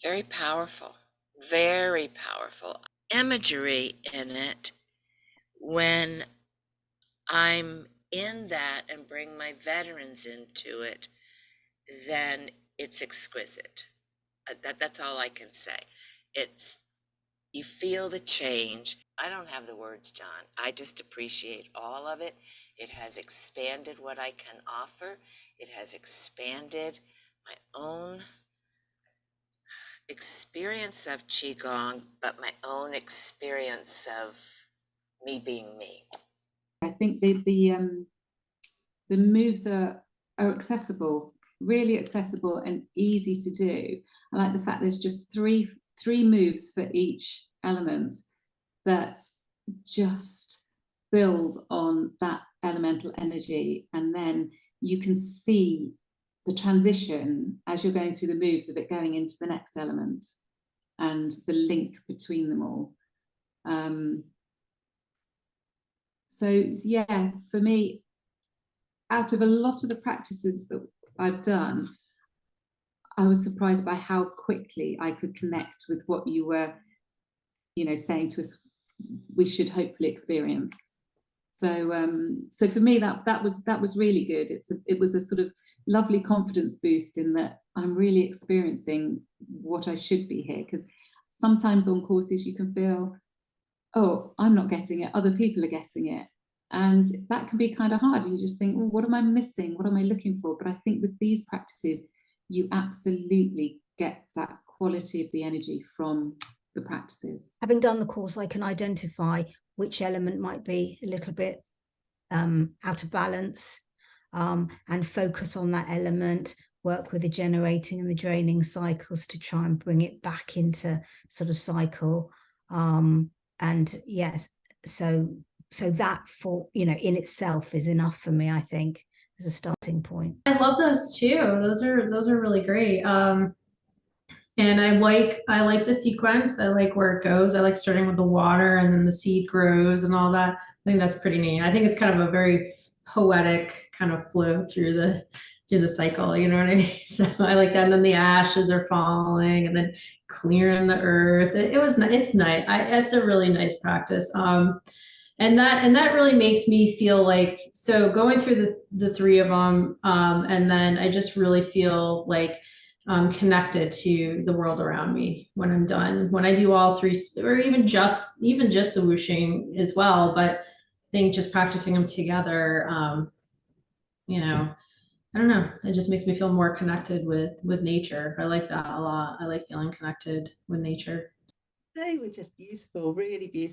Very powerful, very powerful imagery in it. When I'm in that and bring my veterans into it, then it's exquisite. That's all I can say. It's, you feel the change. I don't have the words, John. I just appreciate all of it. It has expanded what I can offer. It has expanded my own experience of Qigong, but my own experience of me being me. I think the moves are accessible, really accessible and easy to do. I like the fact there's just three moves for each element that just build on that elemental energy, and then you can see the transition as you're going through the moves of it going into the next element and the link between them all. So yeah, for me, out of a lot of the practices that I've done, I was surprised by how quickly I could connect with what you were, saying to us we should hopefully experience. So for me, that was really good. It was a sort of lovely confidence boost in that I'm really experiencing what I should be here. Because sometimes on courses you can feel, oh, I'm not getting it, other people are getting it. And that can be kind of hard. You just think, well, what am I missing? What am I looking for? But I think with these practices, you absolutely get that quality of the energy from the practices. Having done the course, I can identify which element might be a little bit out of balance, and focus on that element, work with the generating and the draining cycles to try and bring it back into sort of cycle. And yes, so that, for in itself, is enough for me, I think, as a starting point. I love those too. Those are really great. And I like the sequence. I like where it goes. I like starting with the water and then the seed grows and all that. I think that's pretty neat. I think it's kind of a very poetic kind of flow through the cycle, you know what I mean? So I like that. And then the ashes are falling and then clearing the earth. It's nice. It's a really nice practice. And that really makes me feel like, so going through the three of them, and then I just really feel like connected to the world around me when I'm done. When I do all three, or even just the Wuxing as well, but I think just practicing them together, I don't know, it just makes me feel more connected with nature. I like that a lot. I like feeling connected with nature. They were just beautiful, really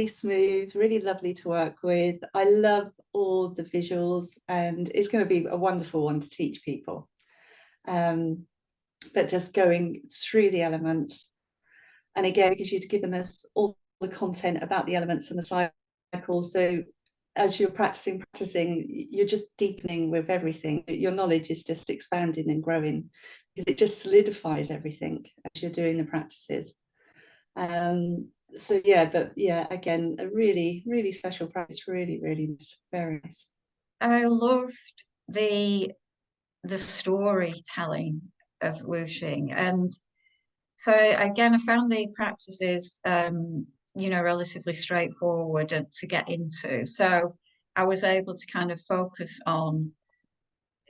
smooth, really lovely to work with. I love all the visuals, and it's going to be a wonderful one to teach people. But just going through the elements, and again, because you'd given us all the content about the elements and the cycle, so as you're practicing, you're just deepening with everything. Your knowledge is just expanding and growing, because it just solidifies everything as you're doing the practices. So yeah, but yeah, again, a really special practice, really nice, very nice. I loved the storytelling of Wuxing, and so again, I found the practices relatively straightforward to get into, so I was able to kind of focus on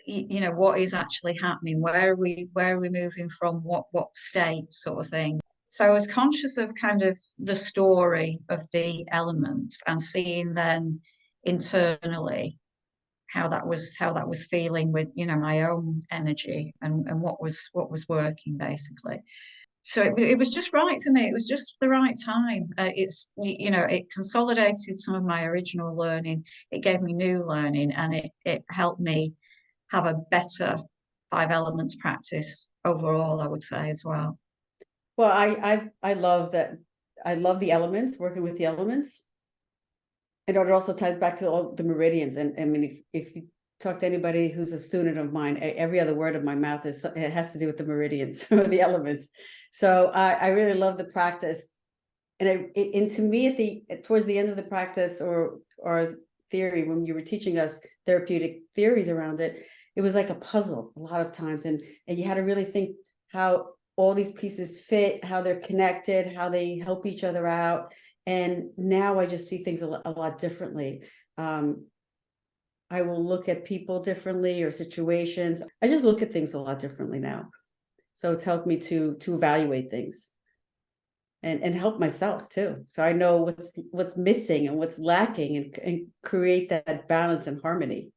what is actually happening, where are we moving from, what state, sort of thing. So I was conscious of kind of the story of the elements and seeing then internally how that was feeling with my own energy and what was working, basically. So it was just right for me. It was just the right time. It consolidated some of my original learning. It gave me new learning, and it helped me have a better 5 elements practice overall, I would say, as well. Well, I love that. I love the elements, working with the elements. And it also ties back to all the meridians. And I mean, if you talk to anybody who's a student of mine, every other word of my mouth it has to do with the meridians or the elements. So I really love the practice. And to me, towards the end of the practice or theory, when you were teaching us therapeutic theories around it, it was like a puzzle a lot of times, and you had to really think how all these pieces fit, how they're connected, how they help each other out. And now I just see things a lot differently. I will look at people differently or situations. I just look at things a lot differently now. So it's helped me to evaluate things and help myself too. So I know what's missing and what's lacking, and create that balance and harmony.